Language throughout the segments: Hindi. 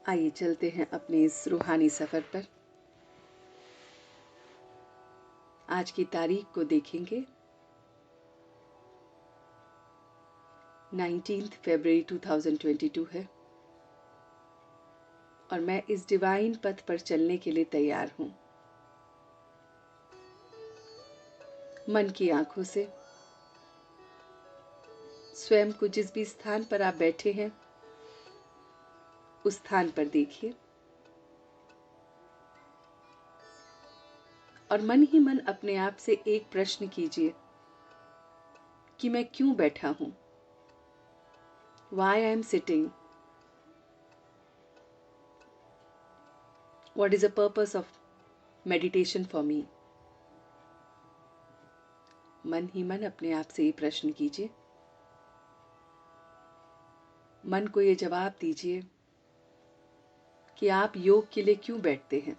आइए चलते हैं अपने इस रूहानी सफ़र पर। आज की तारीख को देखेंगे 19 फरवरी 2022 है और मैं इस डिवाइन पथ पर चलने के लिए तैयार हूँ। मन की आंखों से स्वयं को जिस भी स्थान पर आप बैठे हैं उस स्थान पर देखिए और मन ही मन अपने आप से एक प्रश्न कीजिए कि मैं क्यों बैठा हूं? Why I am sitting? What is the purpose of meditation for me? मन ही मन अपने आप से ये प्रश्न कीजिए। मन को ये जवाब दीजिए कि आप योग के लिए क्यों बैठते हैं।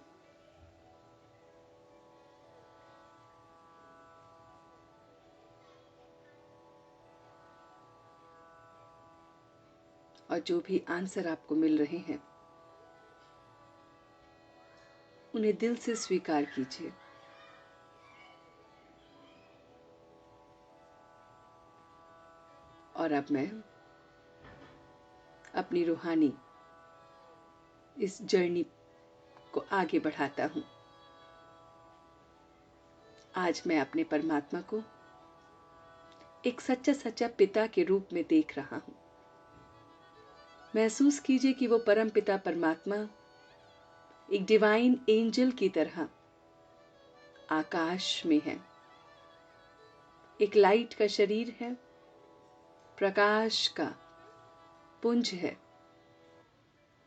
और जो भी आंसर आपको मिल रहे हैं उन्हें दिल से स्वीकार कीजिए। और अब मैं अपनी रूहानी इस जर्नी को आगे बढ़ाता हूं। आज मैं अपने परमात्मा को एक सच्चा सच्चा पिता के रूप में देख रहा हूं। महसूस कीजिए कि वो परम पिता परमात्मा एक डिवाइन एंजल की तरह आकाश में है। एक लाइट का शरीर है, प्रकाश का पुंज है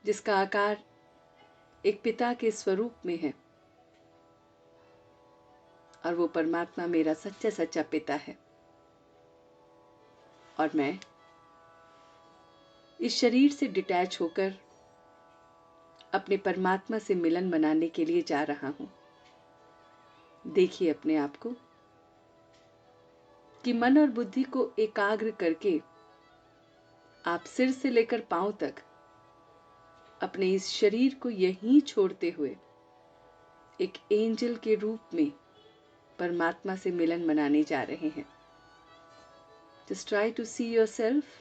जिसका आकार एक पिता के स्वरूप में है और वो परमात्मा मेरा सच्चा सच्चा पिता है। और मैं इस शरीर से डिटैच होकर अपने परमात्मा से मिलन मनाने के लिए जा रहा हूं। देखिए अपने आप को कि मन और बुद्धि को एकाग्र करके आप सिर से लेकर पांव तक अपने इस शरीर को यहीं छोड़ते हुए एक एंजल के रूप में परमात्मा से मिलन मनाने जा रहे हैं। Just try to see yourself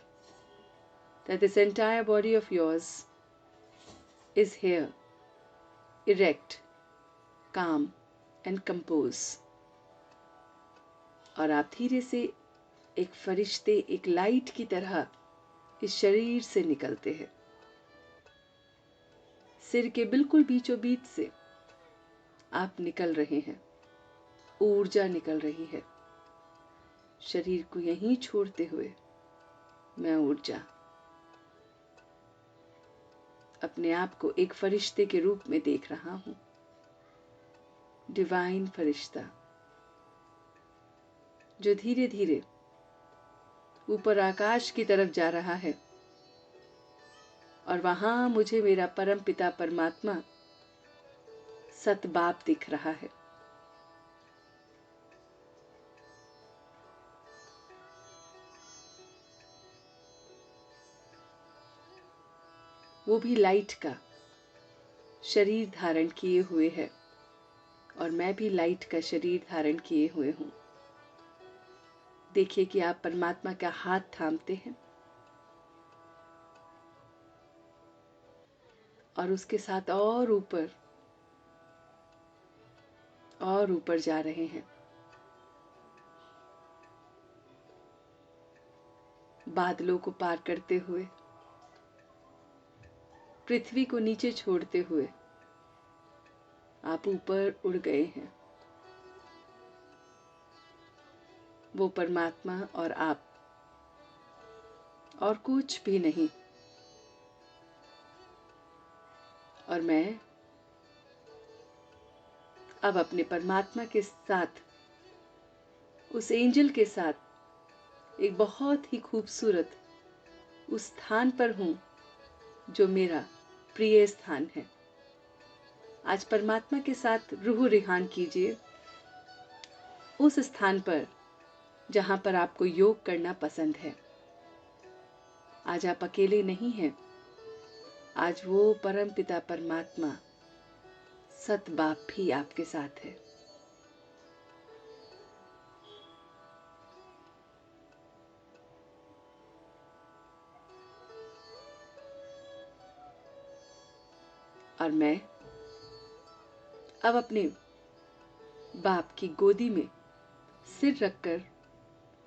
that this entire body of yours is here, erect, calm and composed. और आप धीरे से एक फरिश्ते, एक लाइट की तरह इस शरीर से निकलते हैं। सिर के बिल्कुल बीचों बीच से आप निकल रहे हैं। ऊर्जा निकल रही है। शरीर को यहीं छोड़ते हुए मैं ऊर्जा अपने आप को एक फरिश्ते के रूप में देख रहा हूं। डिवाइन फरिश्ता जो धीरे धीरे ऊपर आकाश की तरफ जा रहा है और वहां मुझे मेरा परम पिता परमात्मा सतबाप दिख रहा है। वो भी लाइट का शरीर धारण किए हुए है और मैं भी लाइट का शरीर धारण किए हुए हूं। देखिए कि आप परमात्मा का हाथ थामते हैं और उसके साथ और ऊपर जा रहे हैं। बादलों को पार करते हुए, पृथ्वी को नीचे छोड़ते हुए आप ऊपर उड़ गए हैं। वो परमात्मा और आप और कुछ भी नहीं। और मैं अब अपने परमात्मा के साथ, उस एंजल के साथ एक बहुत ही खूबसूरत उस स्थान पर हूं जो मेरा प्रिय स्थान है। आज परमात्मा के साथ रूह रिहान कीजिए उस स्थान पर जहां पर आपको योग करना पसंद है। आज आप अकेले नहीं हैं। आज वो परम पिता परमात्मा सत बाप भी आपके साथ है। और मैं अब अपने बाप की गोदी में सिर रखकर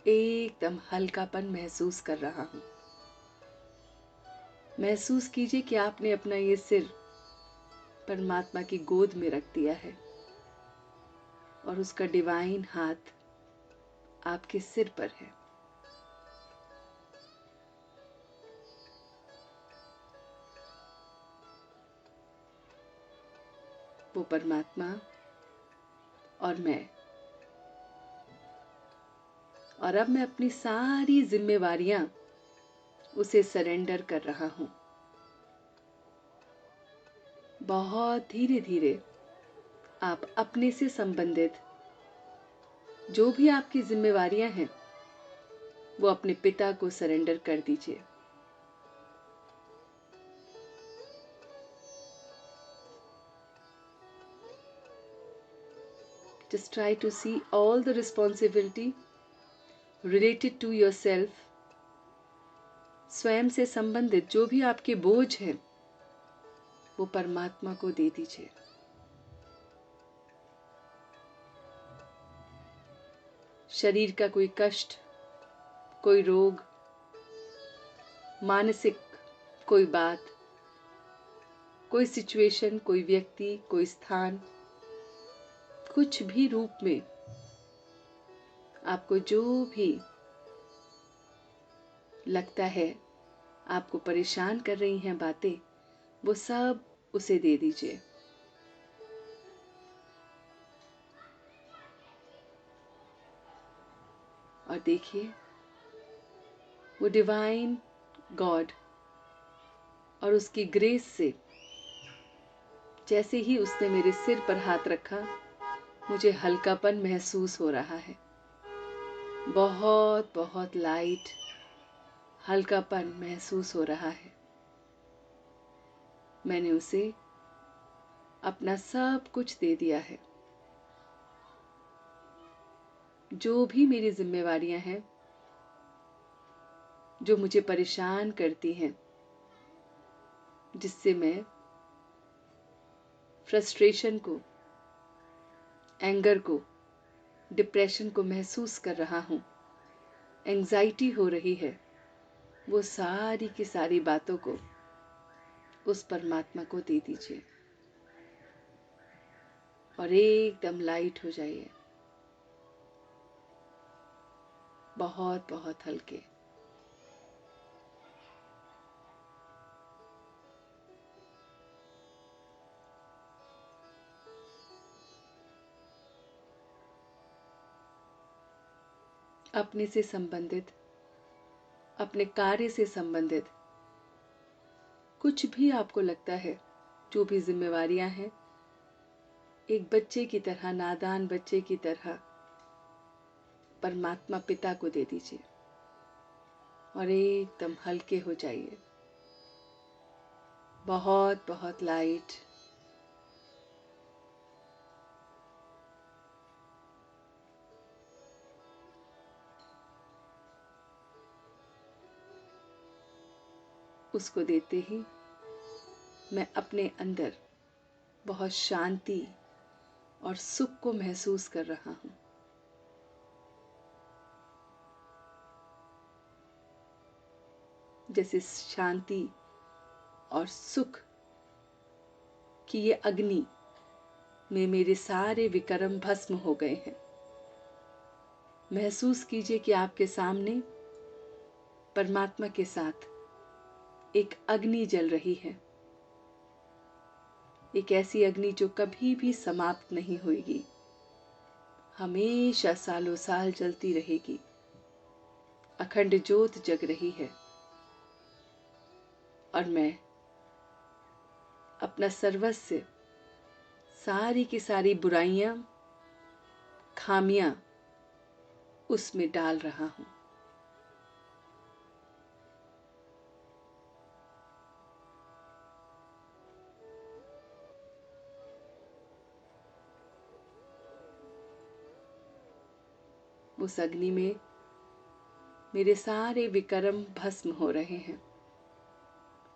एकदम हल्कापन महसूस कर रहा हूं। महसूस कीजिए कि आपने अपना ये सिर परमात्मा की गोद में रख दिया है और उसका डिवाइन हाथ आपके सिर पर है। वो परमात्मा और मैं, और अब मैं अपनी सारी जिम्मेवारियां उसे सरेंडर कर रहा हूं। बहुत धीरे धीरे आप अपने से संबंधित जो भी आपकी जिम्मेवारियां हैं वो अपने पिता को सरेंडर कर दीजिए। Just try to see all the responsibility related to yourself. स्वयं से संबंधित जो भी आपके बोझ हैं वो परमात्मा को दे दीजिए। शरीर का कोई कष्ट, कोई रोग, मानसिक कोई बात, कोई सिचुएशन, कोई व्यक्ति, कोई स्थान, कुछ भी रूप में आपको जो भी लगता है आपको परेशान कर रही हैं बातें, वो सब उसे दे दीजिए। और देखिए वो डिवाइन गॉड और उसकी ग्रेस से जैसे ही उसने मेरे सिर पर हाथ रखा मुझे हल्कापन महसूस हो रहा है। बहुत बहुत लाइट हल्कापन महसूस हो रहा है। मैंने उसे अपना सब कुछ दे दिया है। जो भी मेरी जिम्मेवारियां हैं, जो मुझे परेशान करती हैं, जिससे मैं फ्रस्ट्रेशन को, एंगर को, डिप्रेशन को महसूस कर रहा हूँ, एंजाइटी हो रही है, वो सारी की सारी बातों को उस परमात्मा को दे दीजिए और एकदम लाइट हो जाइए। बहुत बहुत हल्के। अपने से संबंधित, अपने कार्य से संबंधित कुछ भी आपको लगता है, जो भी जिम्मेवारियां हैं, एक बच्चे की तरह, नादान बच्चे की तरह परमात्मा पिता को दे दीजिए और एकदम हल्के हो जाइए। बहुत बहुत लाइट। उसको देते ही मैं अपने अंदर बहुत शांति और सुख को महसूस कर रहा हूं। जैसे शांति और सुख की ये अग्नि में मेरे सारे विकर्म भस्म हो गए हैं। महसूस कीजिए कि आपके सामने परमात्मा के साथ एक अग्नि जल रही है, एक ऐसी अग्नि जो कभी भी समाप्त नहीं होगी, हमेशा सालों साल जलती रहेगी। अखंड ज्योत जग रही है और मैं अपना सर्वस्व, सारी की सारी बुराइयां, खामियां उसमें डाल रहा हूं। उस अग्नि में मेरे सारे विकर्म भस्म हो रहे हैं,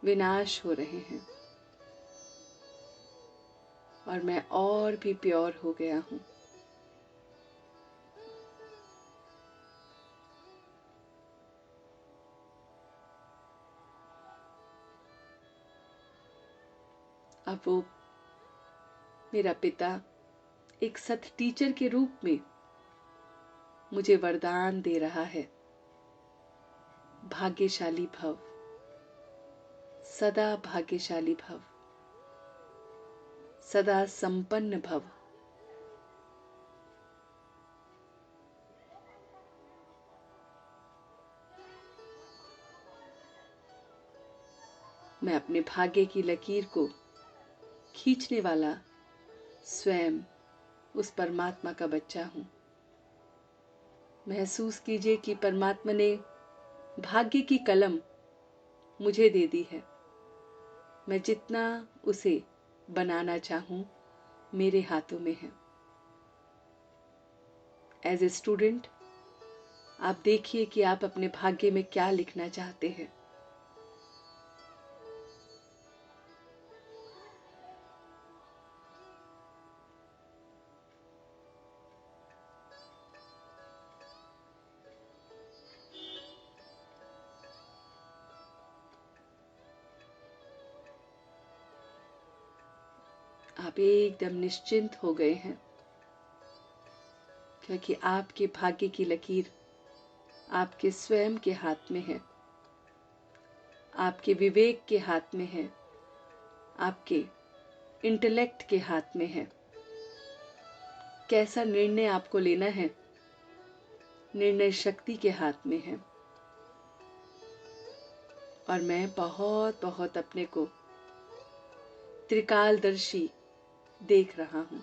विनाश हो रहे हैं, और मैं और भी प्योर हो गया हूँ। अब वो मेरा पिता एक सत टीचर के रूप में मुझे वरदान दे रहा है, भाग्यशाली भव, सदा भाग्यशाली भव, सदा संपन्न भव। मैं अपने भाग्य की लकीर को खींचने वाला स्वयं उस परमात्मा का बच्चा हूं। महसूस कीजिए कि परमात्मा ने भाग्य की कलम मुझे दे दी है। मैं जितना उसे बनाना चाहूं मेरे हाथों में है। एज ए स्टूडेंट आप देखिए कि आप अपने भाग्य में क्या लिखना चाहते हैं। आप एकदम निश्चिंत हो गए हैं, क्योंकि आपके भाग्य की लकीर आपके स्वयं के हाथ में है, आपके विवेक के हाथ में है, आपके इंटेलेक्ट के हाथ में है। कैसा निर्णय आपको लेना है, निर्णय शक्ति के हाथ में है। और मैं बहुत बहुत अपने को त्रिकालदर्शी देख रहा हूं।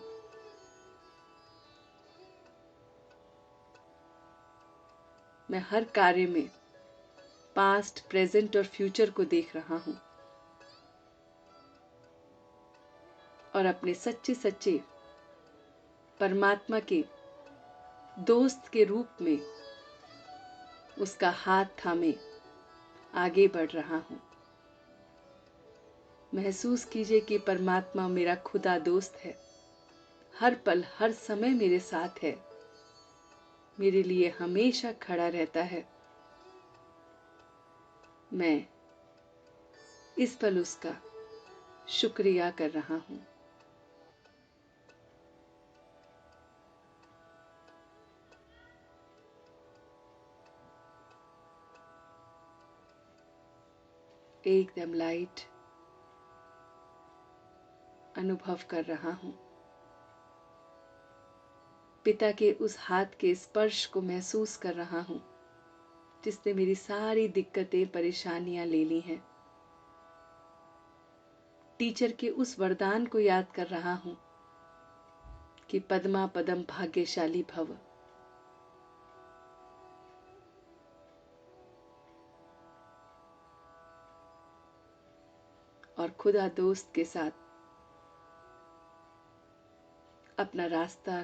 मैं हर कार्य में पास्ट, प्रेजेंट और फ्यूचर को देख रहा हूं, और अपने सच्चे सच्चे परमात्मा के दोस्त के रूप में उसका हाथ थामे आगे बढ़ रहा हूं। महसूस कीजिए कि परमात्मा मेरा खुदा दोस्त है, हर पल हर समय मेरे साथ है, मेरे लिए हमेशा खड़ा रहता है। मैं इस पल उसका शुक्रिया कर रहा हूं। एकदम लाइट अनुभव कर रहा हूं। पिता के उस हाथ के स्पर्श को महसूस कर रहा हूं, जिसने मेरी सारी दिक्कतें, परेशानियां ले ली हैं। टीचर के उस वरदान को याद कर रहा हूं कि पद्मा पदम भाग्यशाली भव। और खुदा दोस्त के साथ अपना रास्ता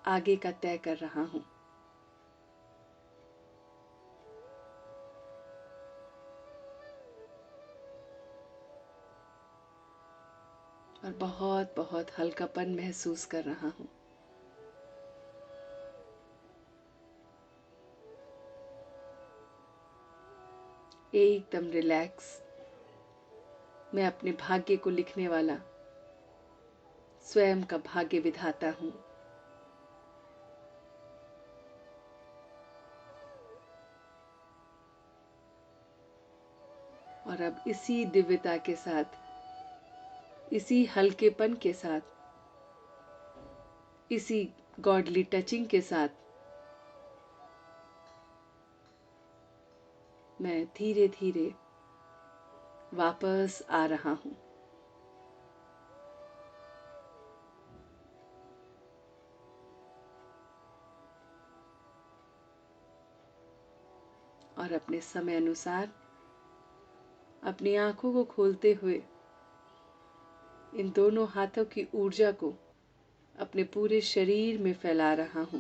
आगे का तय कर रहा हूं। और बहुत बहुत हल्कापन महसूस कर रहा हूं। एकदम रिलैक्स। मैं अपने भाग्य को लिखने वाला स्वयं का भाग्य विधाता हूं। और अब इसी दिव्यता के साथ, इसी हल्केपन के साथ, इसी गॉडली टचिंग के साथ मैं धीरे धीरे वापस आ रहा हूं। और अपने समय अनुसार अपनी आंखों को खोलते हुए इन दोनों हाथों की ऊर्जा को अपने पूरे शरीर में फैला रहा हूं।